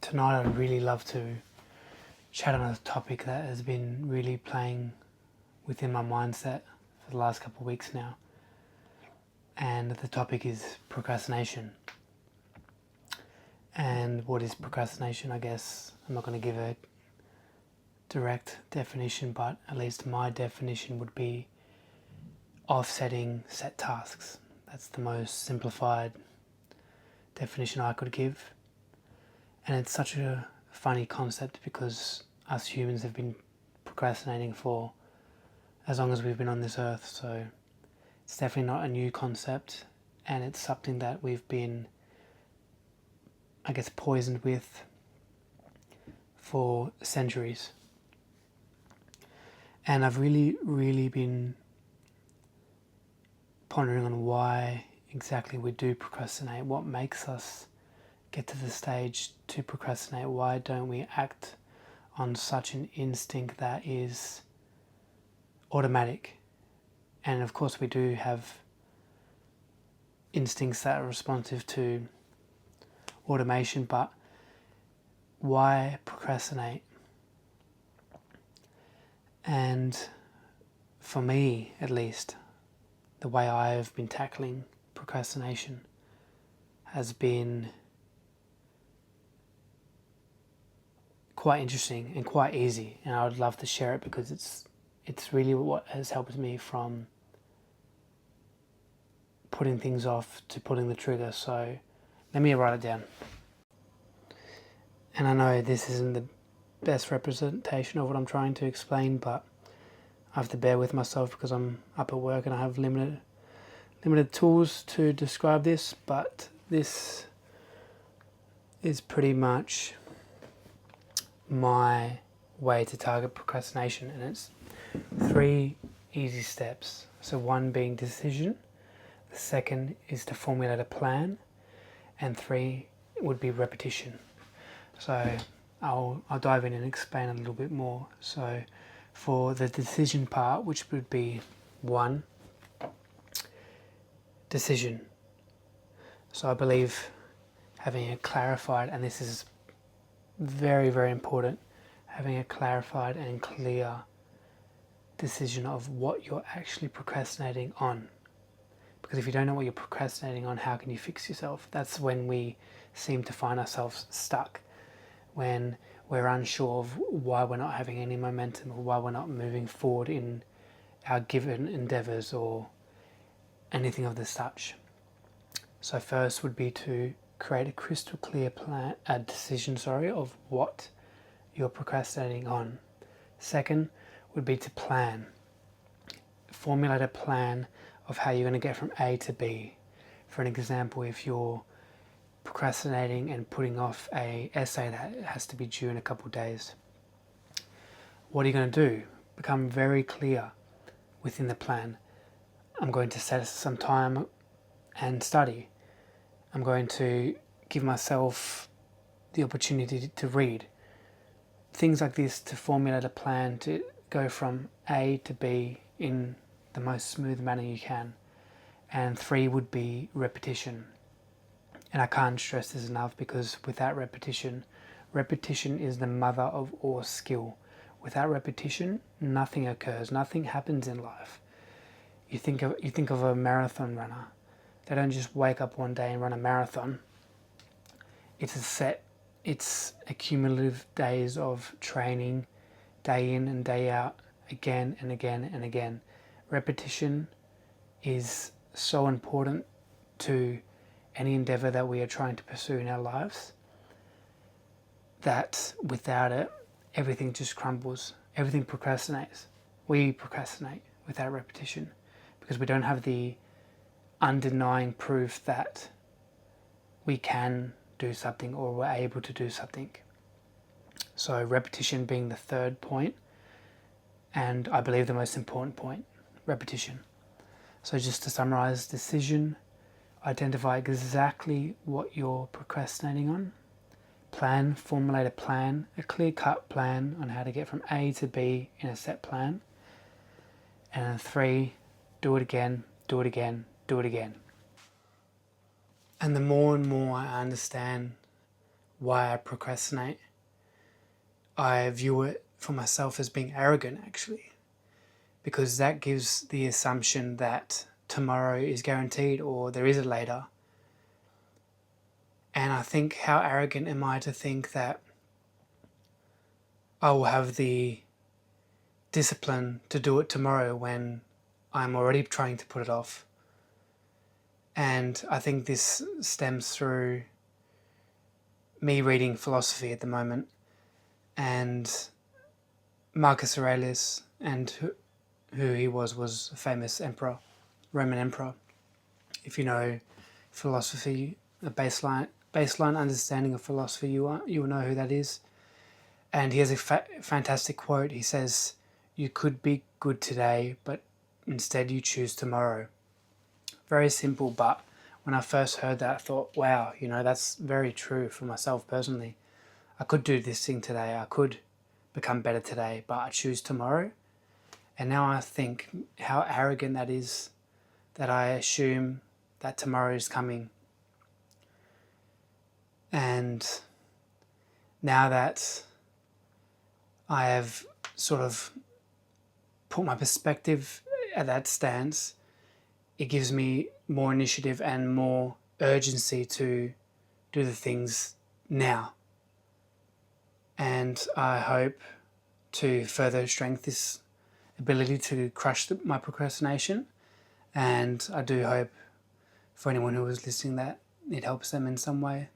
Tonight I'd really love to chat on a topic that has been really playing within my mindset for the last couple of weeks now. And the topic is procrastination. And what is procrastination? I guess I'm not going to give a direct definition, but at least my definition would be offsetting set tasks. That's the most simplified definition I could give. And it's such a funny concept because us humans have been procrastinating for as long as we've been on this earth, so it's definitely not a new concept, and it's something that we've been, I guess, poisoned with for centuries. And I've really been pondering on why exactly we do procrastinate, what makes us get to the stage to procrastinate. Why don't we act on such an instinct that is automatic? And of course we do have instincts that are responsive to automation, but why procrastinate? And for me, at least, the way I've been tackling procrastination has been quite interesting and quite easy, and I would love to share it because it's really what has helped me from putting things off to pulling the trigger. So let me write it down. And I know this isn't the best representation of what I'm trying to explain, but I have to bear with myself because I'm up at work and I have limited tools to describe this, but this is pretty much my way to target procrastination, and it's 3 easy steps. So 1 being decision, the 2nd is to formulate a plan, and 3 would be repetition. So I'll dive in and explain a little bit more. So for the decision part, which would be 1, decision. So I believe having a clarified, and this is very important, having a clarified and clear decision of what you're actually procrastinating on. Because if you don't know what you're procrastinating on, how can you fix yourself? That's when we seem to find ourselves stuck, when we're unsure of why we're not having any momentum or why we're not moving forward in our given endeavors or anything of the such. So first would be to create a crystal clear decision of what you're procrastinating on. 2nd would be to plan. Formulate a plan of how you're going to get from A to B. For an example, if you're procrastinating and putting off an essay that has to be due in a couple of days, what are you going to do? Become very clear within the plan. I'm going to set some time and study. I'm going to give myself the opportunity to read. Things like this to formulate a plan to go from A to B in the most smooth manner you can. And 3 would be repetition. And I can't stress this enough, because without repetition is the mother of all skill. Without repetition, nothing occurs, nothing happens in life. You think of a marathon runner. They don't just wake up one day and run a marathon. It's accumulative days of training, day in and day out, again and again and again. Repetition is so important to any endeavor that we are trying to pursue in our lives, that without it, everything just crumbles. Everything procrastinates. We procrastinate without repetition because we don't have the undenying proof that we can do something or we're able to do something. So repetition being the 3rd point, and I believe the most important point, repetition. So just to summarize: decision, identify exactly what you're procrastinating on. Plan, formulate a plan, a clear-cut plan on how to get from A to B in a set plan. And 3, do it again, do it again, do it again. And the more and more I understand why I procrastinate, I view it for myself as being arrogant, actually, because that gives the assumption that tomorrow is guaranteed or there is a later. And I think, how arrogant am I to think that I will have the discipline to do it tomorrow when I'm already trying to put it off. And I think this stems through me reading philosophy at the moment, and Marcus Aurelius, and who he was a famous emperor, Roman emperor. If you know philosophy, a baseline understanding of philosophy, you will know who that is. And he has a fantastic quote. He says, "You could be good today, but instead you choose tomorrow." Very simple, but when I first heard that, I thought, wow, that's very true for myself personally. I could do this thing today, I could become better today, but I choose tomorrow. And now I think how arrogant that is, that I assume that tomorrow is coming. And now that I have sort of put my perspective at that stance, it gives me more initiative and more urgency to do the things now. And I hope to further strengthen this ability to crush my procrastination. And I do hope for anyone who is listening that it helps them in some way.